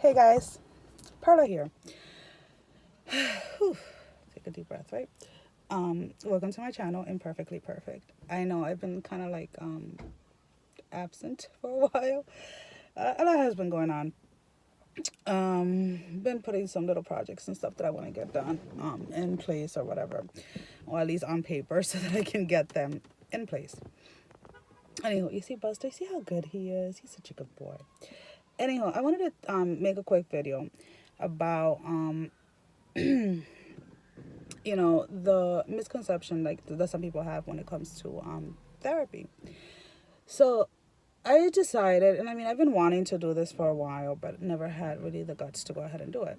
Hey guys, Perla here. Whew. Take a deep breath, right? Welcome to my channel, Imperfectly Perfect. I know I've been kind of like absent for a while. A lot has been going on. Been putting some little projects and stuff that I want to get done in place or whatever, or at least on paper so that I can get them in place. Anyhow, you see Buster, see how good he is? He's such a good boy. Anyhow, I wanted to make a quick video about the misconception like that some people have when it comes to therapy. So I decided, and I mean I've been wanting to do this for a while but never had really the guts to go ahead and do it,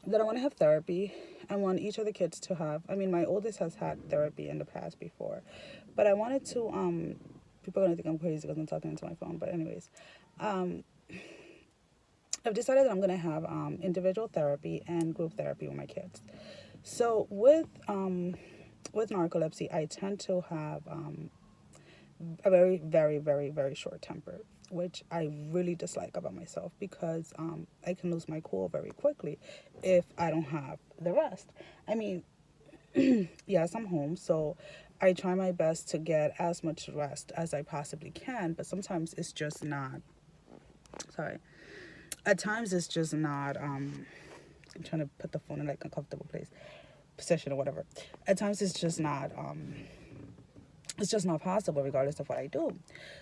that I want to have therapy. I want each of the kids to have, I mean my oldest has had therapy in the past before, but I wanted to people are gonna think I'm crazy because I'm talking into my phone, but anyways, um I've decided that I'm gonna have individual therapy and group therapy with my kids. So with narcolepsy, I tend to have a very, very, very, very short temper, which I really dislike about myself because I can lose my cool very quickly if I don't have the rest. I mean, yes, I'm home, so I try my best to get as much rest as I possibly can, but sometimes it's just not. Sorry. At times it's just not. I'm trying to put the phone in like a comfortable place, position or whatever. At times it's just not. It's just not possible regardless of what I do.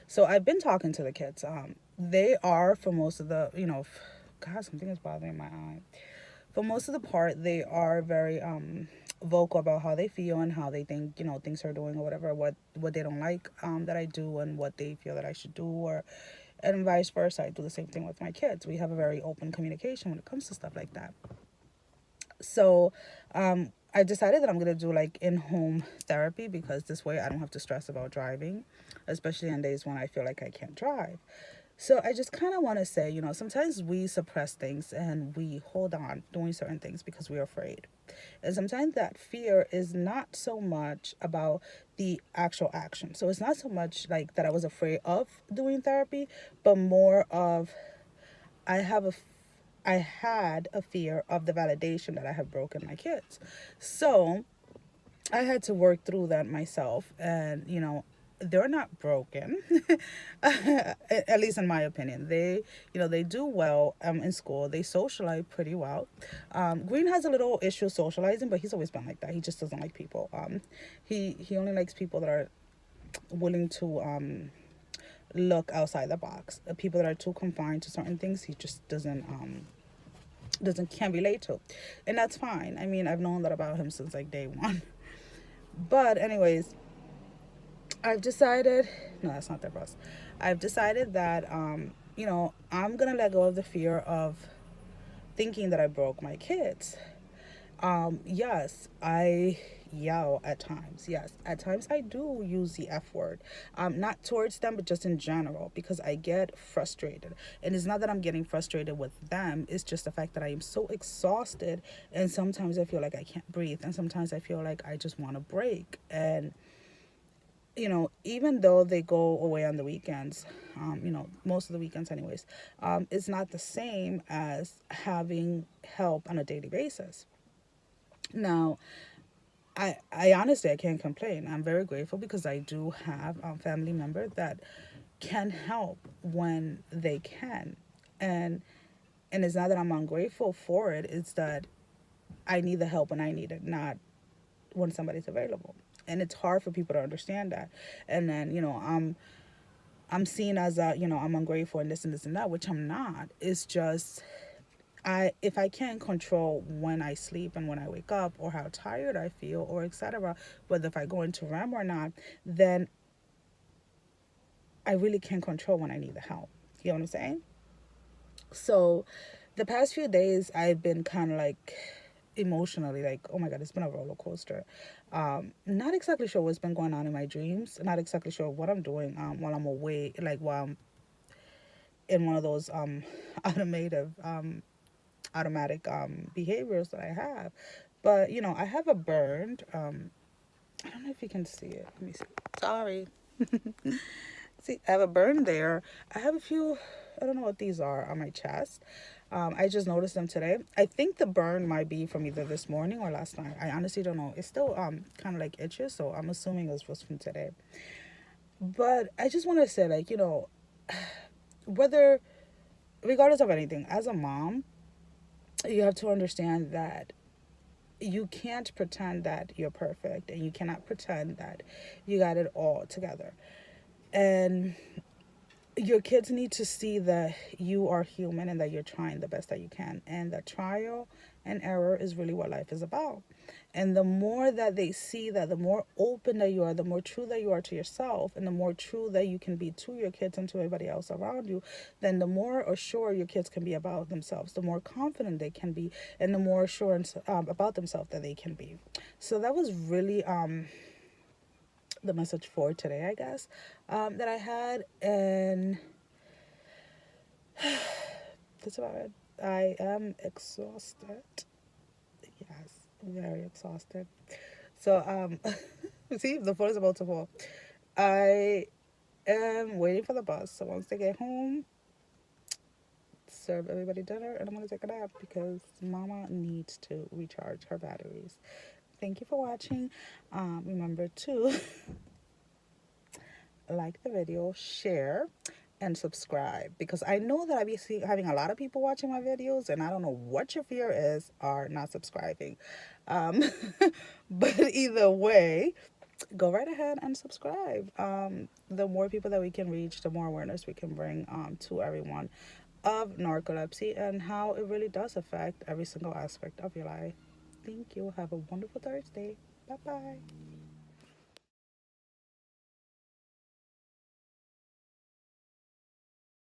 So I've been talking to the kids. They are for most of the, God, something is bothering my eye. For most of the part, they are very vocal about how they feel and how they think, things are doing or whatever, what they don't like that I do and what they feel that I should do, or and vice versa. I do the same thing with my kids. We have a very open communication when it comes to stuff like that. So I decided that I'm going to do like in-home therapy because this way I don't have to stress about driving, especially on days when I feel like I can't drive. So I just kind of want to say, sometimes we suppress things and we hold on doing certain things because we're afraid. And sometimes that fear is not so much about the actual action. So it's not so much like that I was afraid of doing therapy, but more of I have a I had a fear of the validation that I have broken my kids. So I had to work through that myself. And, they're not broken, at least in my opinion. They do well in school. They socialize pretty well. Green has a little issue socializing, but he's always been like that. He just doesn't like people. He only likes people that are willing to look outside the box. People that are too confined to certain things, he just doesn't can't relate to, and that's fine. I mean, I've known that about him since like day one. But anyways, I've decided, no, that's not their boss. I've decided that I'm gonna let go of the fear of thinking that I broke my kids. Yes, I yell at times. Yes, at times I do use the F word. Not towards them, but just in general, because I get frustrated. And it's not that I'm getting frustrated with them, it's just the fact that I am so exhausted. And sometimes I feel like I can't breathe. And sometimes I feel like I just want to break. And even though they go away on the weekends, most of the weekends anyways, it's not the same as having help on a daily basis. Now, I honestly, I can't complain. I'm very grateful because I do have family members that can help when they can. And and it's not that I'm ungrateful for it. It's that I need the help when I need it, not when somebody's available. And it's hard for people to understand that. And then, I'm seen as I'm ungrateful and this and this and that, which I'm not. It's just if I can't control when I sleep and when I wake up or how tired I feel or etc., whether if I go into REM or not, then I really can't control when I need the help. You know what I'm saying? So the past few days I've been kind of like emotionally like, oh my god, it's been a roller coaster. Not exactly sure what's been going on in my dreams, not exactly sure what I'm doing while I'm away, like while I'm in one of those automative automatic behaviors that I have. But I have a burned I don't know if you can see it. Let me see. Sorry. See, I have a burn there. I have a few, I don't know what these are, on my chest. I just noticed them today. I think the burn might be from either this morning or last night. I honestly don't know. It's still kind of like itches, so I'm assuming it was from today. But I just want to say, like, whether, regardless of anything, as a mom, you have to understand that you can't pretend that you're perfect, and you cannot pretend that you got it all together. And your kids need to see that you are human and that you're trying the best that you can, and that trial and error is really what life is about. And the more that they see that, the more open that you are, the more true that you are to yourself, and the more true that you can be to your kids and to everybody else around you, then the more assured your kids can be about themselves, the more confident they can be, and the more assurance about themselves that they can be. So that was really the message for today, I guess, that I had. And that's about it. I am exhausted. Yes, very exhausted. So, see, the phone is about to fall. I am waiting for the bus. So once they get home, serve everybody dinner, and I'm gonna take a nap because Mama needs to recharge her batteries. Thank you for watching. Remember to like the video, share, and subscribe, because I know that I be having a lot of people watching my videos, and I don't know what your fear is are not subscribing. Um, but either way, go right ahead and subscribe. The more people that we can reach, the more awareness we can bring to everyone of narcolepsy and how it really does affect every single aspect of your life. Thank you. Have a wonderful Thursday. Bye bye.